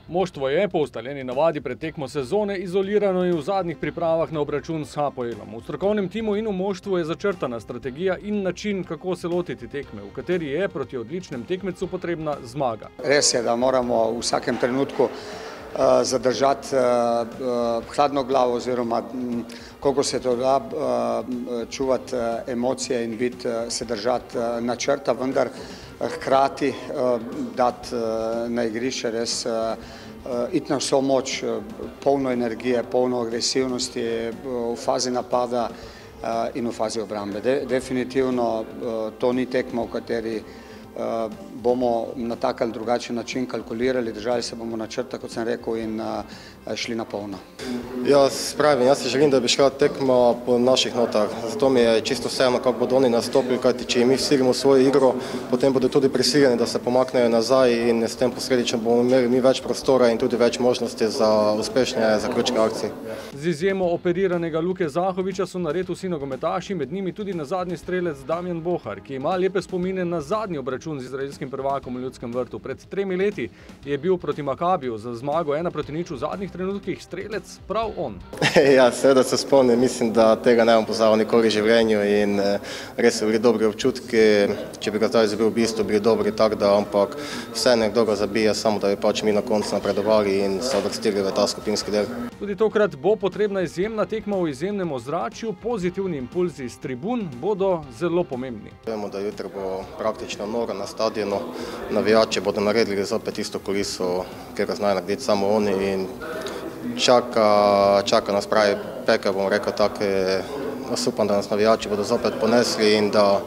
Moštvo je po ustaljeni navadi pred tekmo sezone izolirano in v zadnjih pripravah na obračun s Hapoelom. V strokovnem timu in v moštvu je začrtana strategija in način, kako se lotiti tekme, v kateri je proti odličnem tekmecu potrebna zmaga. Res je, da moramo v vsakem trenutku zadržati hladno glavo oziroma, koliko se to da, čuvati emocije in se držati načrta, vendar hkrati dati na igrišče res iti na vso moč, polno energije, polno agresivnosti v fazi napada in v fazi obrambe. Definitivno to ni tekma, v kateri bomo na tak ali drugačen način kalkulirali, držali se bomo načrta, kot sem rekel, in šli na polno. Jaz si želim, da bi šla tekma po naših notah, zato mi je čisto vseeno, kako bodo oni nastopili, kajti če mi silimo svojo igro, potem bodo tudi prisiljeni, da se pomaknejo nazaj in s tem posledično bomo imeli mi več prostora in tudi več možnosti za uspešne zaključke akcij. Z izjemo operiranega Luke Zahoviča so na redu vsi nogometaši, med njimi tudi nazadnji strelec Damjan Bohar, ki ima lepe spomine na zadnji obračun z izraelskim prvakom v Ljudskem vrtu. Pred 3 leti je bil proti Makabiju za zmago 1-0 v zadnjih trenutkih strelec prav on. Ja, seveda se spomnim, mislim, da tega ne bom pozabil nikoli v življenju in res so bili dobri občutki, če bi ga zdaj zabil v bistvu, bili dobri tak, da ampak vse nekdo ga zabije, samo da bi pač mi na koncu napredovali in se uvrstili v ta skupinski del. Tudi tokrat bo potrebna izjemna tekma v izjemnem ozračju, pozitivni impulzi s tribun bodo zelo pomembni. Vemo, da jutri bo praktično noro na stadionu, navijači bodo naredili zopet isto kuliso, ker ga znajo narediti samo oni in čaka nas pravi pekel, bom rekel tako, jaz upam, da nas navijači bodo zopet ponesli in da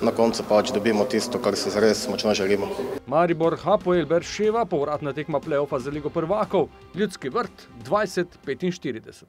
na koncu pač dobimo tisto, kar si zares močno želimo. Maribor Hapoel Berševa, povratna tekma play-offa za Ligo prvakov, Ljudski vrt 2045.